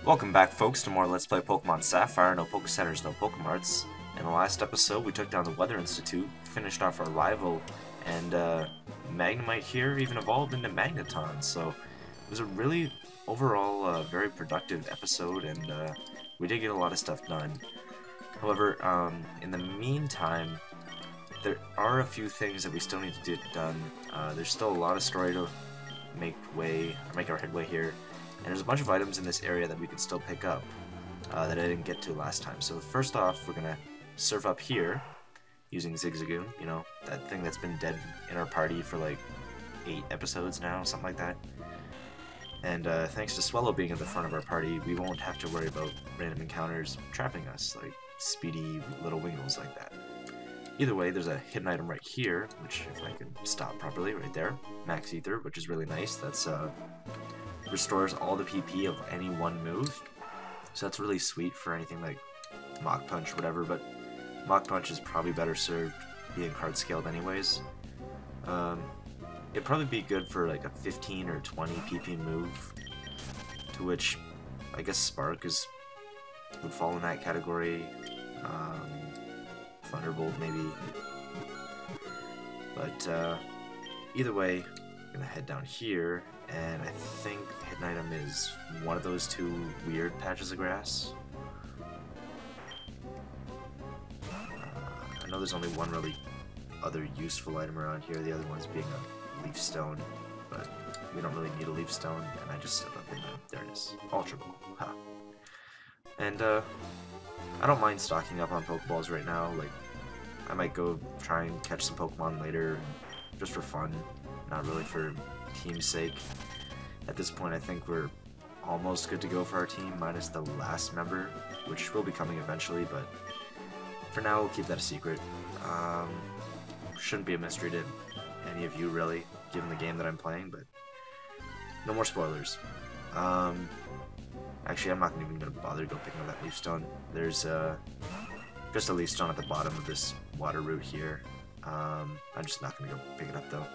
Welcome back, folks, to more Let's Play Pokemon Sapphire. No Pokecenters, no Pokemarts. In the last episode, we took down the Weather Institute, finished off our rival, and Magnemite here even evolved into Magneton. So it was a really, overall, very productive episode, and we did get a lot of stuff done. However, in the meantime, there are a few things that we still need to get done. There's still a lot of story to make our headway here. And there's a bunch of items in this area that we can still pick up that I didn't get to last time. So first off, we're gonna surf up here using Zigzagoon, you know, that thing that's been dead in our party for like 8 episodes now, something like that. And thanks to Swellow being at the front of our party, we won't have to worry about random encounters trapping us, like speedy little Wingles like that. Either way, there's a hidden item right here, which if I can stop properly, right there, Max Ether, which is really nice. That's restores all the PP of any one move, so that's really sweet for anything like Mach Punch or whatever, but Mach Punch is probably better served being hard scaled anyways. It'd probably be good for like a 15 or 20 PP move, to which I guess Spark would fall in that category. Thunderbolt maybe, but either way, I'm gonna head down here, and I think the hidden item is one of those 2 weird patches of grass. I know there's only one really other useful item around here, the other one's being a leaf stone, but we don't really need a leaf stone, and I just set up in there it is. Ultra Ball. Ha. And I don't mind stocking up on Pokeballs right now. Like, I might go try and catch some Pokemon later, just for fun, not really for team's sake. At this point, I think we're almost good to go for our team, minus the last member, which will be coming eventually, but for now, we'll keep that a secret. Shouldn't be a mystery to any of you, really, given the game that I'm playing, but no more spoilers. Actually, I'm not even going to bother to go picking up that leaf stone. There's just a leaf stone at the bottom of this water route here. I'm just not going to go pick it up, though,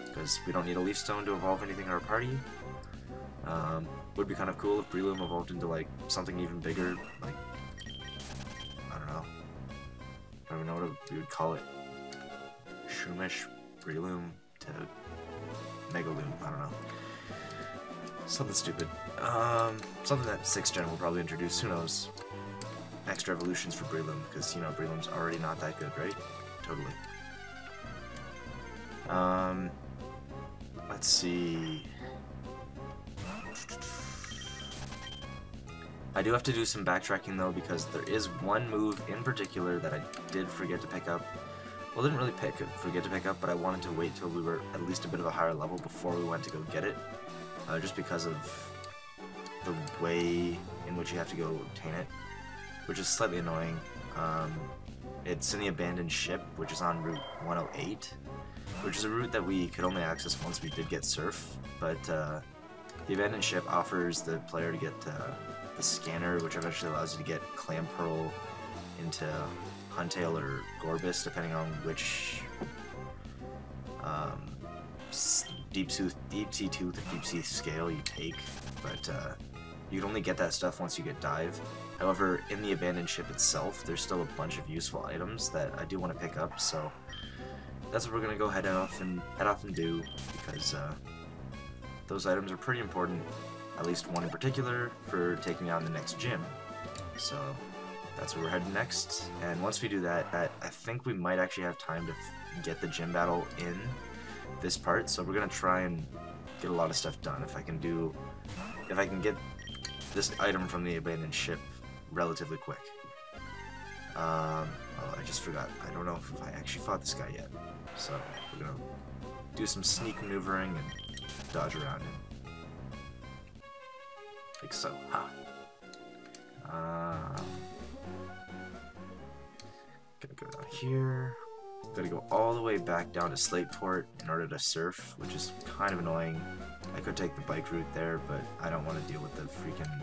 because we don't need a leaf stone to evolve anything in our party. Would be kind of cool if Breloom evolved into like something even bigger, like, I don't know. I don't even know what we would call it. Shroomish, Breloom to Megaloom, I don't know. Something stupid. Something that 6th gen will probably introduce, who knows. Extra evolutions for Breloom, because, you know, Breloom's already not that good, right? Totally. Let's see. I do have to do some backtracking though, because there is one move in particular that I did forget to pick up. Well, didn't really forget to pick up, but I wanted to wait till we were at least a bit of a higher level before we went to go get it. Just because of the way in which you have to go obtain it, which is slightly annoying. It's in the abandoned ship, which is on Route 108, which is a route that we could only access once we did get Surf, but the abandoned ship offers the player to get the scanner, which eventually allows you to get Clamperl into Huntail or Gorbis, depending on which Deep Sea Tooth or Deep Sea Scale you take, but you can only get that stuff once you get Dive. However, in the abandoned ship itself, there's still a bunch of useful items that I do want to pick up, so that's what we're gonna go head off and do, because those items are pretty important, at least one in particular, for taking on the next gym. So that's where we're heading next, and once we do that, I think we might actually have time to get the gym battle in this part, so we're gonna try and get a lot of stuff done. If I can get this item from the abandoned ship relatively quick. Oh, I just forgot. I don't know if I actually fought this guy yet, so we're gonna do some sneak maneuvering and dodge around him. Like so. Ha. Gonna go down here. Gotta go all the way back down to Slateport in order to surf, which is kind of annoying. I could take the bike route there, but I don't want to deal with the freaking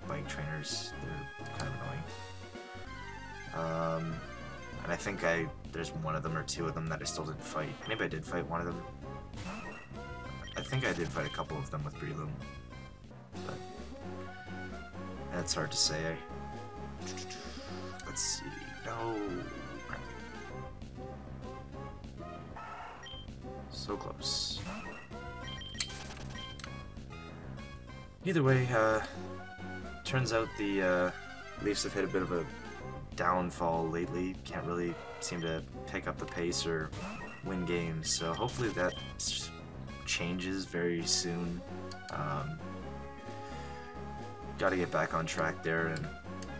bike trainers. They're kind of annoying. And I think there's one of them or 2 of them that I still didn't fight. Maybe I did fight one of them. I think I did fight a couple of them with Breloom. But That's hard to say. Let's see. No. So close. Either way, turns out the Leafs have hit a bit of a downfall lately. Can't really seem to pick up the pace or win games, so hopefully that changes very soon. Got to get back on track there and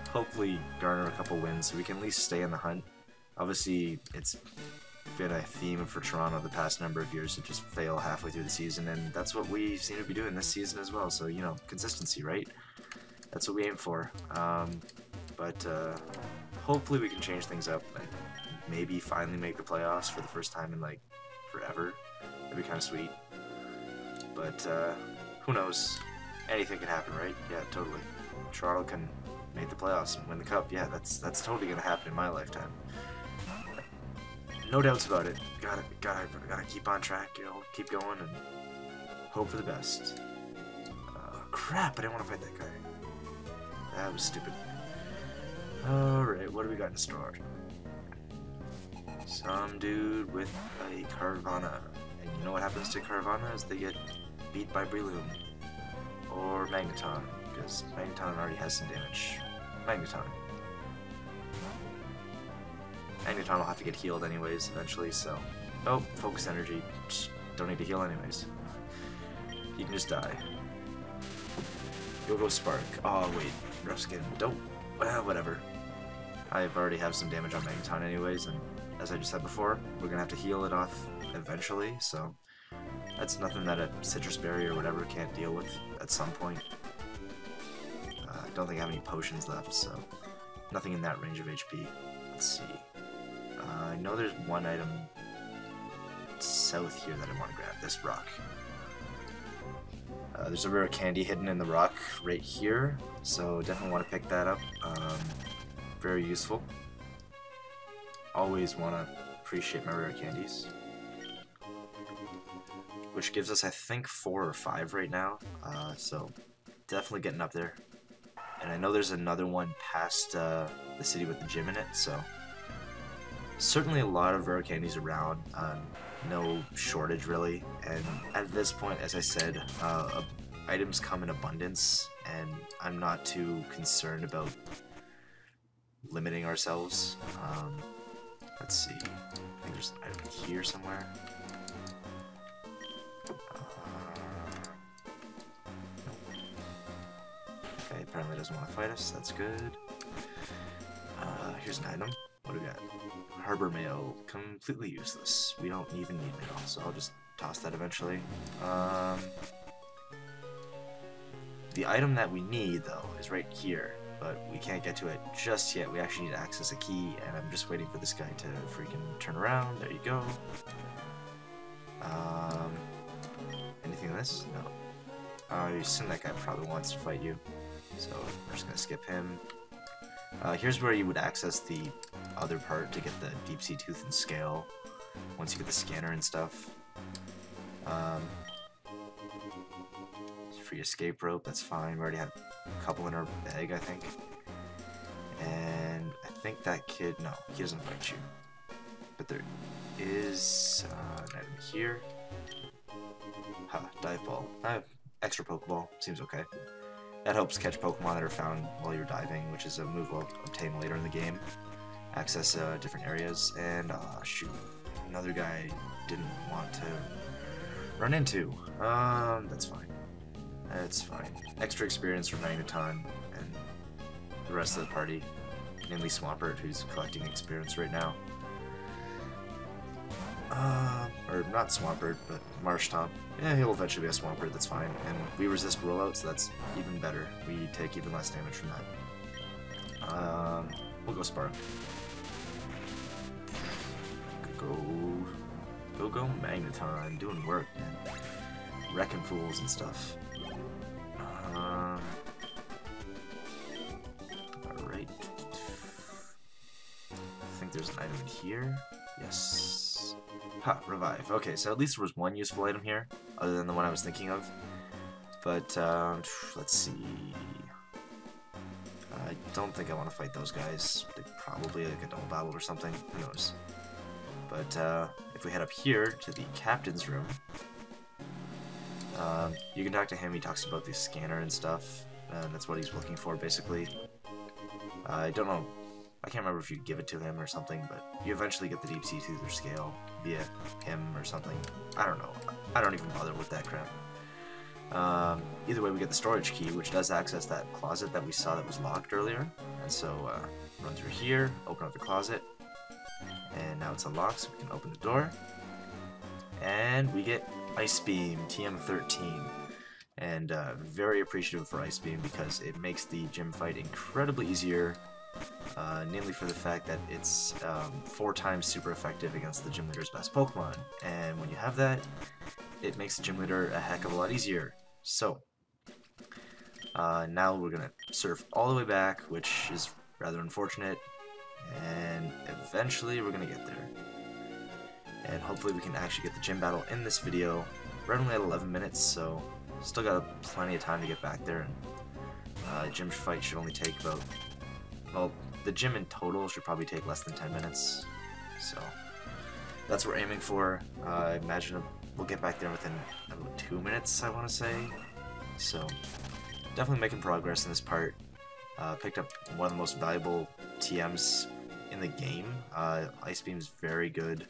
hopefully garner a couple wins so we can at least stay in the hunt. Obviously, it's been a theme for Toronto the past number of years to just fail halfway through the season, and that's what we seem to be doing this season as well. So, you know, consistency, right? That's what we aim for. But hopefully we can change things up and maybe finally make the playoffs for the first time in like forever. That'd be kind of sweet. But who knows? Anything can happen, right? Yeah, totally. Toronto can make the playoffs and win the cup. Yeah, that's totally gonna happen in my lifetime. No doubts about it. Gotta keep on track, you know, keep going and hope for the best. Crap, I didn't want to fight that guy. That was stupid. Alright, what do we got in store? Some dude with a Carvana. And you know what happens to Carvana is they get beat by Breloom. Or Magneton, because Magneton already has some damage. Magneton will have to get healed anyways eventually, so... Oh, focus energy. Psst, don't need to heal anyways. You can just die. Go Spark. Oh wait, rough skin. Don't... Well, whatever. I already have some damage on Magneton anyways, and as I just said before, we're gonna have to heal it off eventually, so... That's nothing that a Citrus Berry or whatever can't deal with at some point. I don't think I have any potions left, so... Nothing in that range of HP. Let's see. I know there's one item south here that I want to grab. This rock. There's a rare candy hidden in the rock right here, so definitely want to pick that up. Very useful. Always want to appreciate my rare candies. Which gives us, I think, 4 or 5 right now, so definitely getting up there. And I know there's another one past the city with the gym in it, so certainly a lot of rare candies around, no shortage really, and at this point, as I said, items come in abundance, and I'm not too concerned about limiting ourselves. Let's see, I think there's an item here somewhere. Okay, apparently doesn't want to fight us, that's good. Here's an item. What do we got? Harbor Mail, completely useless. We don't even need mail, so I'll just toss that eventually. The item that we need, though, is right here, but we can't get to it just yet. We actually need to access a key, and I'm just waiting for this guy to freaking turn around. There you go. Anything in this? No. I assume that guy probably wants to fight you, so we're just gonna skip him. Here's where you would access the other part to get the deep sea tooth and scale once you get the scanner and stuff. Free escape rope, that's fine. We already have a couple in our bag, I think. And I think that kid, no, he doesn't fight you. But there is an item here. Dive ball. Extra Pokeball, seems okay. That helps catch Pokemon that are found while you're diving, which is a move we'll obtain later in the game. Access different areas, and shoot, another guy didn't want to run into. That's fine. That's fine. Extra experience for Magneton and the rest of the party, mainly Swampert, who's collecting experience right now. Or not Swampert, but Marshtomp. Yeah, he'll eventually be a Swampert, that's fine. And we resist rollout, so that's even better. We take even less damage from that. We'll go Spark. Go Magneton, doing work, man. Wrecking fools and stuff. Alright. I think there's an item in here. Yes. Ha, revive. Okay, so at least there was one useful item here, other than the one I was thinking of. But, let's see. don't think I want to fight those guys. They probably like a double battle or something. Who knows? But if we head up here to the captain's room, you can talk to him. He talks about the scanner and stuff, and that's what he's looking for, basically. I don't know. I can't remember if you give it to him or something, but you eventually get the deep sea Toother scale via him or something. I don't know. I don't even bother with that crap. Either way, we get the storage key, which does access that closet that we saw that was locked earlier. And so, run through here, open up the closet, and now it's unlocked, so we can open the door. And we get Ice Beam, TM13. And very appreciative for Ice Beam because it makes the gym fight incredibly easier. Namely for the fact that it's 4 times super effective against the gym leader's best Pokemon, and when you have that, it makes the gym leader a heck of a lot easier. So, now we're gonna surf all the way back, which is rather unfortunate, and eventually we're gonna get there. And hopefully we can actually get the gym battle in this video. We're only at 11 minutes, so still got plenty of time to get back there, and gym fight should only take about... Well, the gym in total should probably take less than 10 minutes, so that's what we're aiming for. I imagine we'll get back there within about 2 minutes, I want to say. So, definitely making progress in this part. Picked up one of the most valuable TMs in the game. Ice Beam is very good.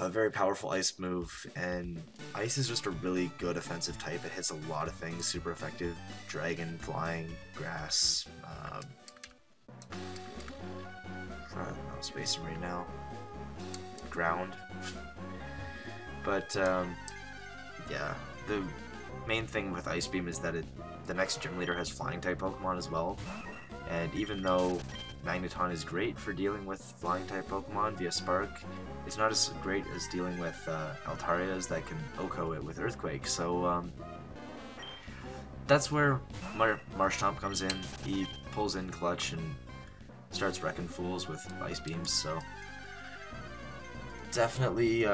Very powerful ice move, and ice is just a really good offensive type. It hits a lot of things, super effective. Dragon, flying, grass. No spacing right now. Ground. But yeah, the main thing with Ice Beam is that the next gym leader has flying type Pokemon as well. And even though Magneton is great for dealing with flying type Pokemon via Spark, it's not as great as dealing with Altarias that can OHKO it with Earthquake. So that's where Marshtomp comes in. He pulls in clutch and starts wrecking fools with Ice Beams, so definitely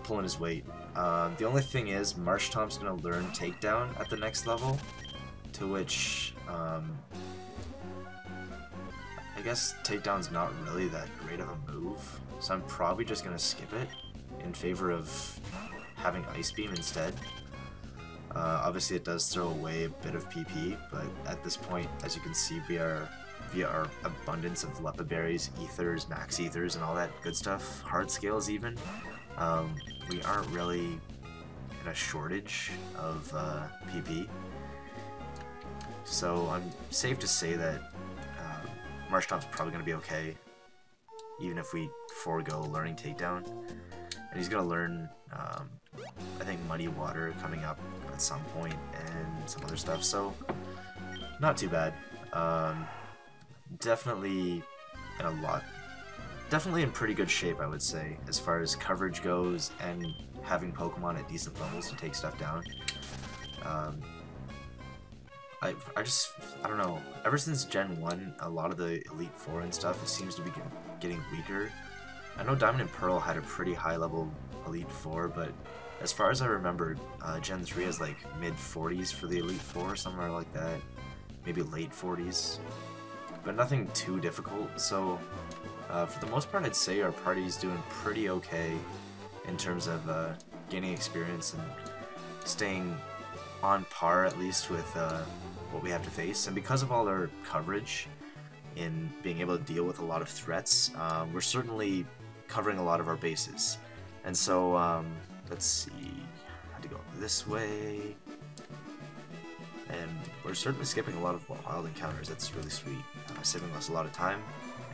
pulling his weight. The only thing is, Marshtomp's going to learn Takedown at the next level, to which I guess Takedown's not really that great of a move, so I'm probably just going to skip it in favor of having Ice Beam instead. Obviously it does throw away a bit of PP, but at this point, as you can see, we are, via our abundance of Leppa Berries, Ethers, Max Ethers, and all that good stuff, hard scales even, we aren't really in a shortage of PP. So I'm safe to say that Marshtomp's probably going to be okay, even if we forego learning Takedown. And he's going to learn, I think, Muddy Water coming up at some point, and some other stuff, so not too bad. Definitely in pretty good shape, I would say, as far as coverage goes, and having Pokemon at decent levels to take stuff down. I don't know, ever since Gen 1, a lot of the Elite Four and stuff, it seems to be getting weaker. I know Diamond and Pearl had a pretty high level Elite Four, but as far as I remember, Gen 3 has like mid-40s for the Elite Four, somewhere like that. Maybe late 40s. But nothing too difficult, so for the most part I'd say our party's doing pretty okay in terms of gaining experience and staying on par at least with what we have to face. And because of all our coverage in being able to deal with a lot of threats, we're certainly covering a lot of our bases. And so, let's see, I had to go this way, and we're certainly skipping a lot of wild encounters. That's really sweet, saving us a lot of time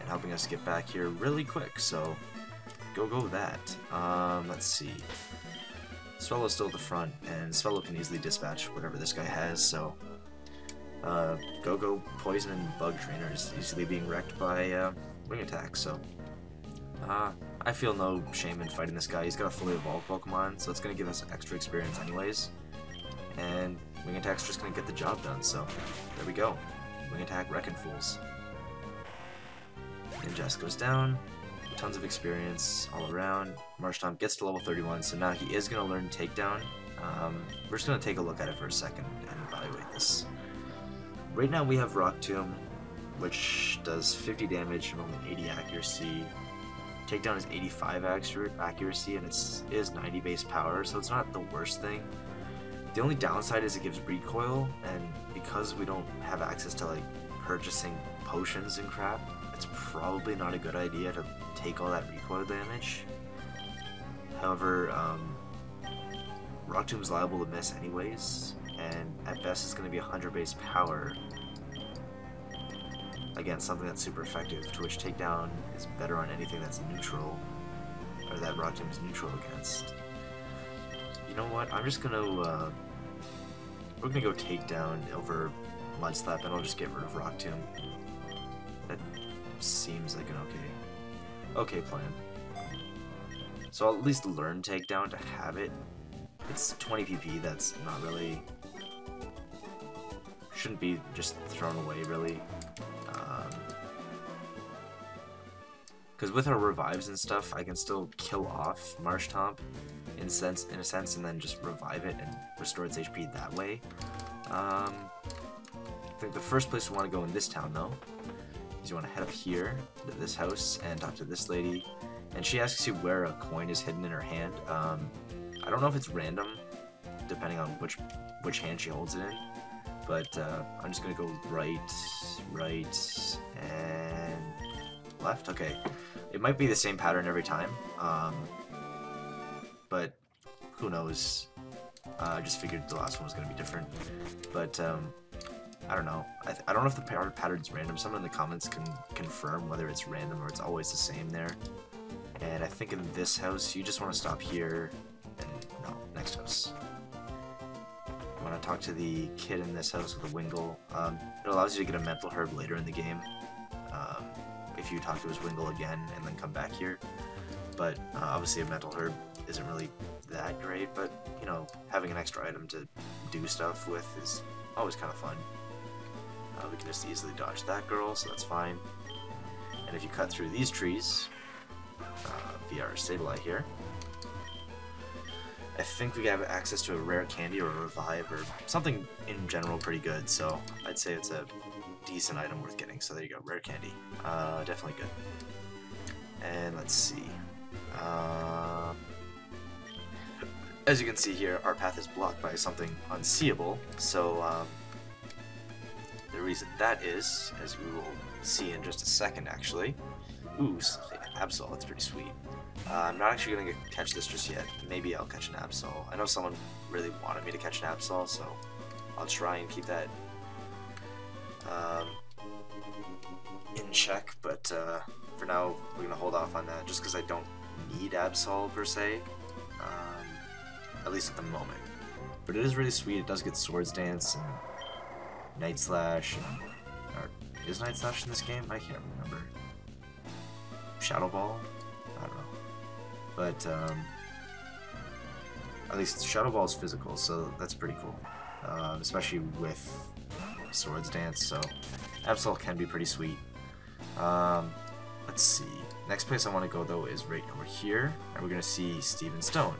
and helping us get back here really quick, so go with that. Let's see, Swellow's still at the front, and Swellow can easily dispatch whatever this guy has, so Go, Poison, and Bug Trainer is easily being wrecked by Wing Attack, so I feel no shame in fighting this guy. He's got a fully evolved Pokemon, so it's going to give us extra experience anyways, and Wing Attack's just going to get the job done, so there we go. Wing Attack wrecking fools. Ingest goes down, tons of experience all around. Marshtomp gets to level 31, so now he is going to learn Takedown. We're just going to take a look at it for a second and evaluate this. right now we have Rock Tomb, which does 50 damage and only 80 accuracy. Takedown is 85 accuracy, and it is 90 base power, so it's not the worst thing. The only downside is it gives recoil, and because we don't have access to like purchasing potions and crap, it's probably not a good idea to take all that recoil damage. However, Rock Tomb is liable to miss anyways, and at best it's going to be 100 base power against something that's super effective, to which takedown is better on anything that's neutral, or that Rock Tomb is neutral against. You know what, I'm just going to, we're going to go takedown over Mud Slap, and I'll just get rid of Rock Tomb. That seems like an okay plan. So I'll at least learn takedown to have it. It's 20 PP, that's not really... shouldn't be just thrown away, really. Because with our revives and stuff, I can still kill off Marshtomp in a sense, and then just revive it and restore its HP that way. I think the first place we want to go in this town, though, is you want to head up here to this house and talk to this lady, and she asks you where a coin is hidden in her hand. I don't know if it's random, depending on which hand she holds it in, but I'm just gonna go right, and left. Okay, it might be the same pattern every time, but who knows? I just figured the last one was gonna be different, but I don't know. I don't know if the pattern's random. Someone in the comments can confirm whether it's random or it's always the same there. And I think in this house, you just want to stop here, and no, next house. I want to talk to the kid in this house with a Wingull. It allows you to get a mental herb later in the game, if you talk to his Wingull again and then come back here. But obviously a mental herb isn't really that great, but you know, having an extra item to do stuff with is always kind of fun. We can just easily dodge that girl, so that's fine. And if you cut through these trees, via our Sableye here, I think we have access to a rare candy or a revive or something in general pretty good, so I'd say it's a decent item worth getting. So there you go, rare candy. Definitely good. And let's see. As you can see here, our path is blocked by something unseeable, so the reason that is, as we will see in just a second actually. Ooh, Absol, that's pretty sweet. I'm not actually going to catch this just yet. Maybe I'll catch an Absol. I know someone really wanted me to catch an Absol, so I'll try and keep that in check, but for now we're going to hold off on that just because I don't need Absol per se, at least at the moment. But it is really sweet. It does get Swords Dance and Night Slash, or is Night Slash in this game? I can't remember. Shadow Ball? I don't know. But at least Shadow Ball is physical, so that's pretty cool. Especially with Swords Dance, so Absol can be pretty sweet. Let's see. Next place I want to go though is right over here, and we're going to see Steven Stone.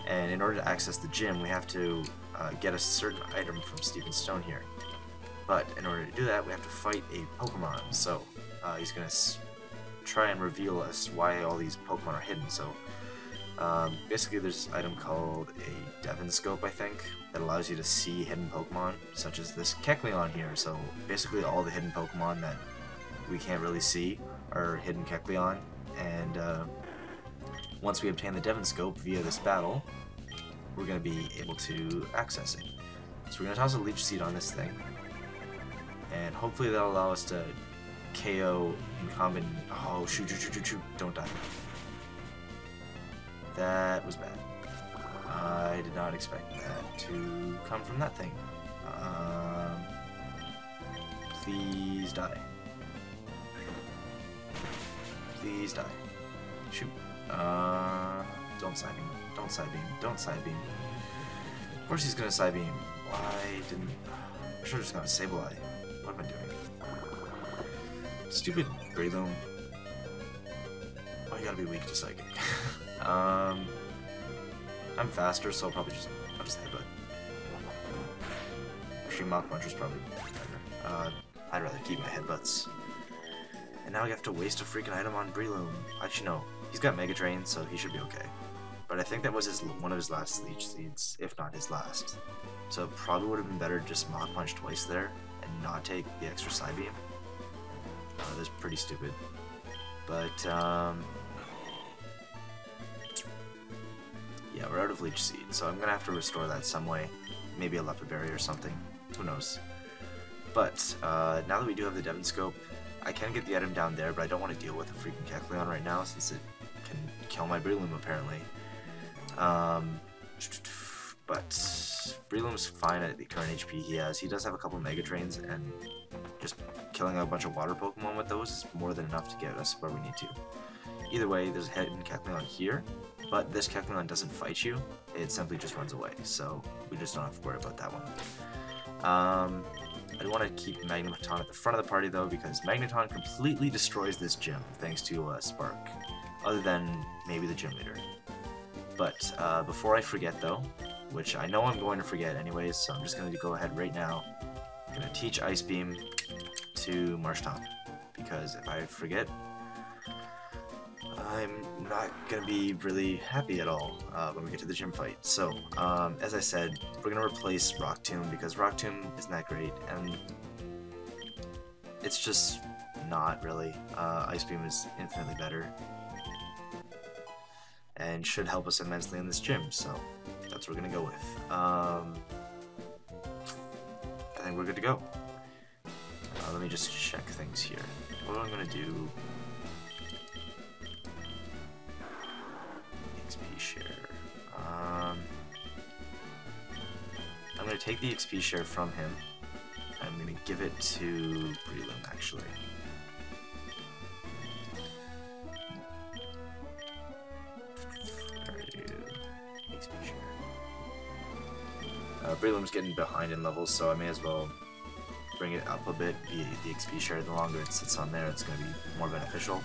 And in order to access the gym, we have to get a certain item from Steven Stone here. But in order to do that, we have to fight a Pokemon. So he's going to try and reveal us why all these Pokemon are hidden. So basically there's an item called a Devon Scope, I think, that allows you to see hidden Pokemon, such as this Kecleon here. So basically all the hidden Pokemon that we can't really see are hidden Kecleon. And once we obtain the Devon Scope via this battle, we're going to be able to access it. So we're going to toss a Leech Seed on this thing, and hopefully that'll allow us to KO incumbent. Oh, shoot, don't die. That was bad. I did not expect that to come from that thing. Please die. Please die. Shoot. Don't side beam. Don't side beam. Don't side beam. Of course he's gonna side beam. Why didn't... I should've just got a Sableye. What am I doing? Stupid Breloom. Oh, you gotta be weak to Psychic. I'm faster, so I'll just headbutt. Actually, Mach Puncher's probably better. I'd rather keep my headbutts. And now I have to waste a freaking item on Breloom. Actually, no. He's got Mega Drain, so he should be okay. But I think that was one of his last Leech Seeds, if not his last. So it probably would have been better to just Mach Punch twice there and not take the extra Side Beam. That's pretty stupid. But, yeah, we're out of Leech Seed, so I'm gonna have to restore that some way. Maybe a Leopard Berry or something. Who knows? But, now that we do have the Devon Scope, I can get the item down there, but I don't want to deal with a freaking Kecleon right now, since it can kill my Breloom, apparently. But Breloom's fine at the current HP he has. He does have a couple Mega Drains, and just killing a bunch of water Pokemon with those is more than enough to get us where we need to. Either way, there's a hidden Kecleon here, but this Kecleon doesn't fight you, it simply just runs away, so we just don't have to worry about that one. I want to keep Magneton at the front of the party though, because Magneton completely destroys this gym thanks to Spark, other than maybe the gym leader. But before I forget though, which I know I'm going to forget anyways, so I'm just going to go ahead right now. I'm going to teach Ice Beam to Marshtomp, because if I forget, I'm not going to be really happy at all when we get to the gym fight. So, as I said, we're going to replace Rock Tomb, because Rock Tomb isn't that great, and it's just not really. Ice Beam is infinitely better, and should help us immensely in this gym, so that's what we're going to go with. I think we're good to go. Let me just check things here. What am I going to do? XP share. I'm going to take the XP share from him. I'm going to give it to Breloom, actually. Breloom's getting behind in levels, so I may as well bring it up a bit via the XP share. The longer it sits on there, it's going to be more beneficial.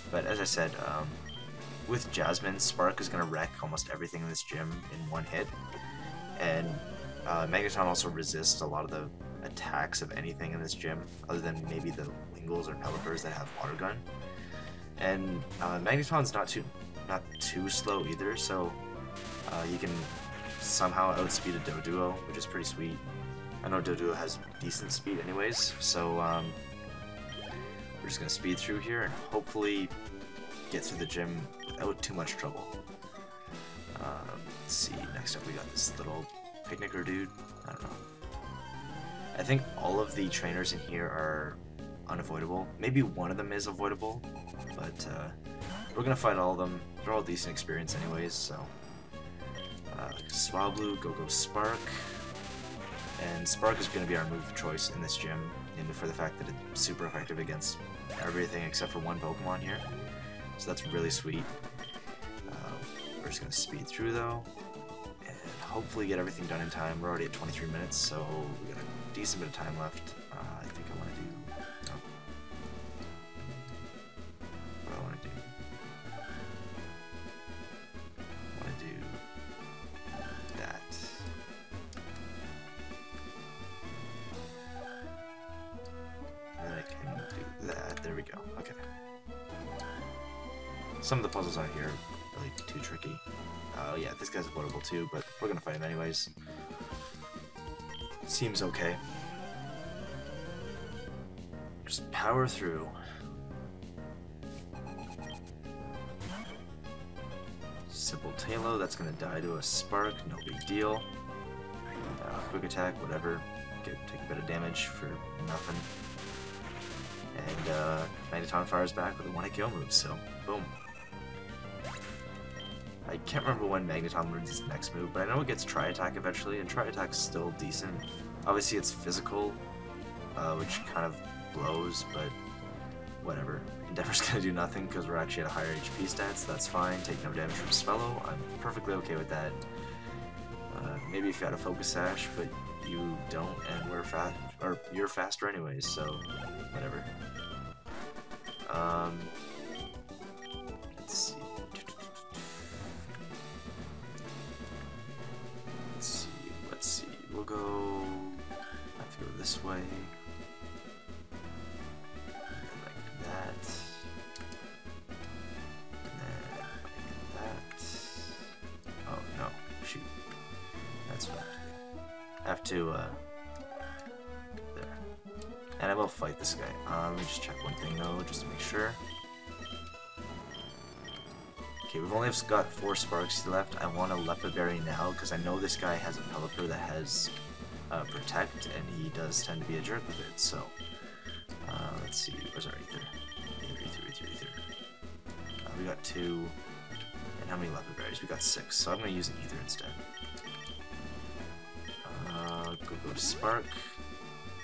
But as I said, with Jasmine, Spark is going to wreck almost everything in this gym in one hit. And Magneton also resists a lot of the attacks of anything in this gym, other than maybe the Wingles or Pelipper's that have Water Gun. And Magneton's not too slow either, so you can somehow outspeed a Doduo, which is pretty sweet. I know Doduo has decent speed anyways, so we're just going to speed through here and hopefully get through the gym without too much trouble. Let's see, next up we got this little picnicker dude. I don't know. I think all of the trainers in here are unavoidable. Maybe one of them is avoidable, but we're going to fight all of them. They're all decent experience anyways, so Swablu, go Spark, and Spark is going to be our move of choice in this gym, for the fact that it's super effective against everything except for one Pokemon here, so that's really sweet. We're just going to speed through though, and hopefully get everything done in time. We're already at 23 minutes, so we got a decent bit of time left. I think I want to do... Oh. What do I want to do? I want to do that. And then I can do that. There we go. Okay. Some of the puzzles out here are really too tricky. Oh yeah, this guy's avoidable too, but we're gonna fight him anyways. Seems okay. Just power through. Simple Talo, that's gonna die to a Spark, no big deal. Quick attack, whatever. Take a bit of damage for nothing. And Magneton fires back with a 1-hit kill move, so boom. I can't remember when Magneton learns his next move, but I know it gets Tri-Attack eventually, and Tri-Attack's still decent. Obviously it's physical, which kind of blows, but whatever. Endeavor's gonna do nothing because we're actually at a higher HP stat, so that's fine. Take no damage from Swellow, I'm perfectly okay with that. Maybe if you had a Focus Sash, but you don't, and you're faster anyways, so whatever. Let's see. Let's see. We'll go... I have to go this way. to there. And I will fight this guy. Let me just check one thing though, just to make sure. Okay, we've only got 4 Sparks left. I want a Leopard Berry now because I know this guy has a Pelipper that has Protect, and he does tend to be a jerk with it. So let's see, where's our Ether? Ether. We got 2. And how many Leopard Berries? We got 6. So I'm going to use an Ether instead. Go to Spark.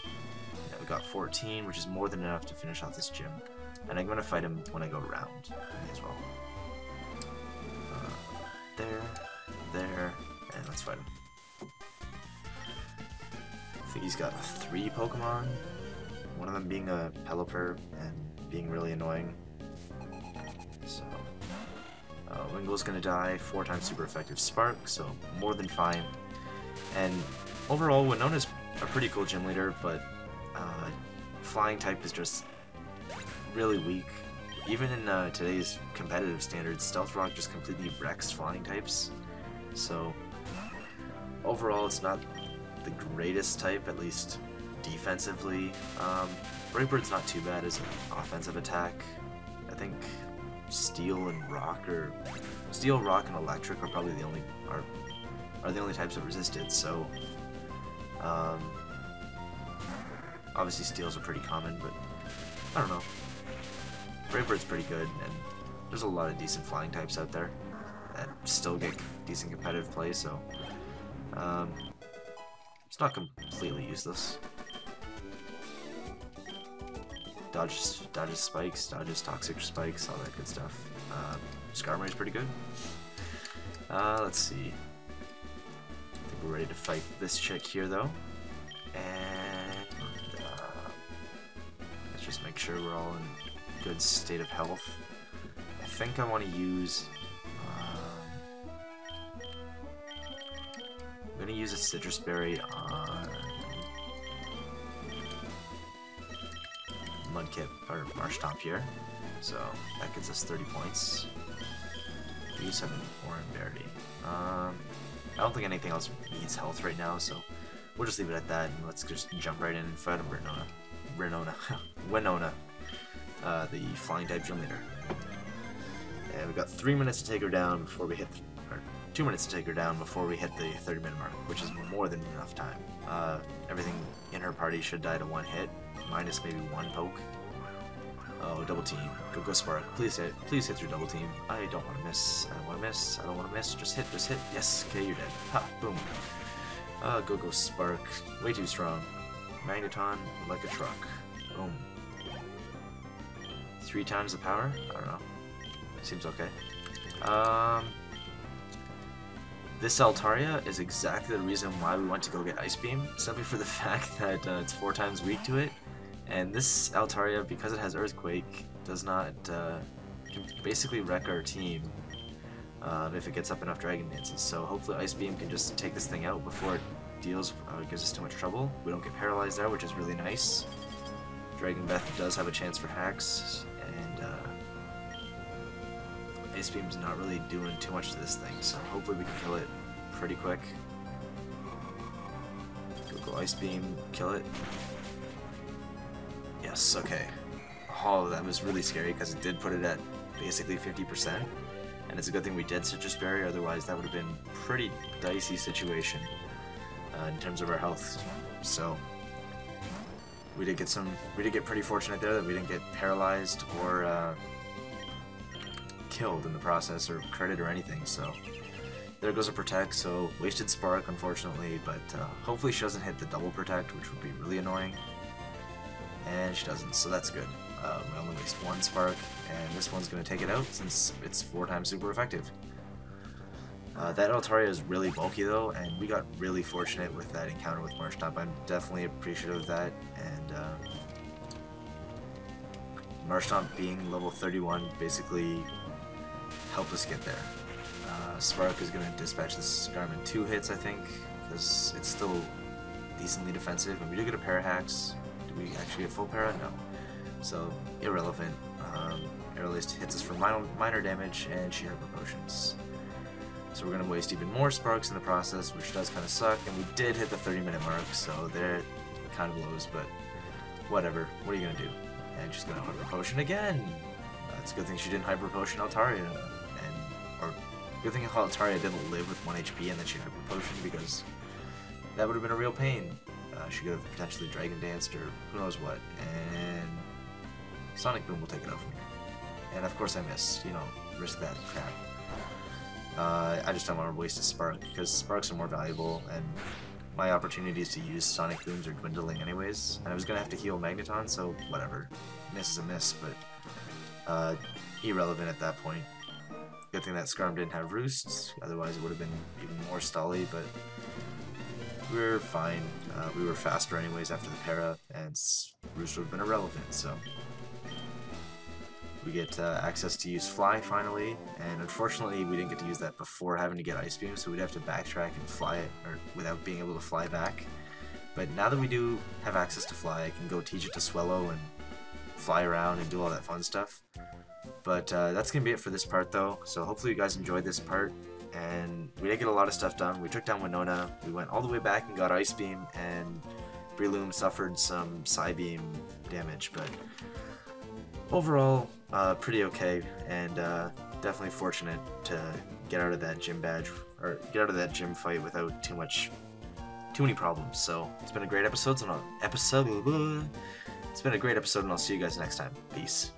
Yeah, we got 14, which is more than enough to finish off this gym. And I'm going to fight him when I go around as well. There, and let's fight him. I think he's got 3 Pokemon, one of them being a Pelipper and being really annoying. So, Wingle's gonna die, 4 times super effective Spark, so more than fine. And overall, Winona's a pretty cool gym leader, but Flying-type is just really weak. Even in today's competitive standards, Stealth Rock just completely wrecks Flying-types. So, overall, it's not the greatest type, at least defensively. Breakbird's not too bad as an offensive attack. I think Steel and Rock, or Steel, Rock, and Electric are probably the only are the only types that resisted. So, obviously Steels are pretty common, but I don't know. Breakbird's pretty good, and there's a lot of decent flying types out there that still get decent competitive play, so it's not completely useless. Dodges spikes, dodges toxic spikes, all that good stuff. Skarmory's pretty good. Let's see. I think we're ready to fight this chick here, though. And let's just make sure we're all in good state of health. I think I want to use... I'm going to use a Citrus Berry on Mudkip, or Marshtomp here. So that gets us 30 points. We use have an Oran Berry. I don't think anything else needs health right now, so we'll just leave it at that, and let's just jump right in and fight Winona, the Flying-type gym leader. And we've got 3 minutes to take her down before we hit, or 2 minutes to take her down before we hit the 30-minute mark, which is more than enough time. Everything in her party should die to 1 hit, minus maybe 1 poke. Oh, double team. Go Spark. Please hit through double team. I don't want to miss. I don't want to miss. I don't want to miss. Just hit. Yes. Okay, you're dead. Ha. Boom. Go Spark. Way too strong. Magneton like a truck. Boom. 3 times the power? I don't know. Seems okay. This Altaria is exactly the reason why we went to go get Ice Beam, simply for the fact that it's 4 times weak to it. And this Altaria, because it has Earthquake, does not can basically wreck our team if it gets up enough Dragon Dances. So hopefully Ice Beam can just take this thing out before it gives us too much trouble. We don't get paralyzed there, which is really nice. Dragon Breath does have a chance for hacks, and Ice Beam's not really doing too much to this thing, so hopefully we can kill it pretty quick. Go Ice Beam, kill it. Yes, okay. Oh, that was really scary because it did put it at basically 50%. And it's a good thing we did Citrus Berry, otherwise that would have been a pretty dicey situation in terms of our health. So we did get pretty fortunate there that we didn't get paralyzed or killed in the process, or critted or anything. So there goes a Protect, so wasted Spark unfortunately, but hopefully she doesn't hit the double Protect, which would be really annoying. And she doesn't, so that's good. We only waste 1 Spark, and this one's going to take it out since it's 4 times super effective. That Altaria is really bulky though, and we got really fortunate with that encounter with Marshtomp. I'm definitely appreciative of that, and Marshtomp being level 31 basically helped us get there. Spark is going to dispatch this Skarmory 2 hits, I think, because it's still decently defensive, and we do get a pair of hacks. Do we actually get full para? No. So, irrelevant. Aerialist hits us for minor damage, and she had her potions. So we're going to waste even more sparks in the process, which does kind of suck, and we did hit the 30-minute mark, so there kind of blows, but whatever. What are you going to do? And she's going to Hyper Potion again! It's a good thing she didn't Hyper Potion Altaria, or good thing Altaria didn't live with 1 HP and then she Hyper Potion, because that would have been a real pain. She could have potentially Dragon Danced or who knows what, and Sonic Boom will take it out from here. And of course I miss, you know, risk that crap. I just don't want to waste a Spark, because Sparks are more valuable, and my opportunities to use Sonic Booms are dwindling anyways. And I was going to have to heal Magneton, so whatever. Miss is a miss, but irrelevant at that point. Good thing that Skarm didn't have Roosts, otherwise it would have been even more stally, but we were fine. We were faster anyways after the para, and Roost would have been irrelevant, so... We get access to use Fly finally, and unfortunately we didn't get to use that before having to get Ice Beam, so we'd have to backtrack and fly it, or without being able to fly back. But now that we do have access to Fly, I can go teach it to Swellow and fly around and do all that fun stuff. But that's going to be it for this part though, so hopefully you guys enjoyed this part, and we did get a lot of stuff done. We took down Winona, we went all the way back and got Ice Beam, and Breloom suffered some Psybeam damage, but overall, pretty okay, and definitely fortunate to get out of that gym badge, or get out of that gym fight without too many problems. So it's been a great episode, and I'll see you guys next time. Peace.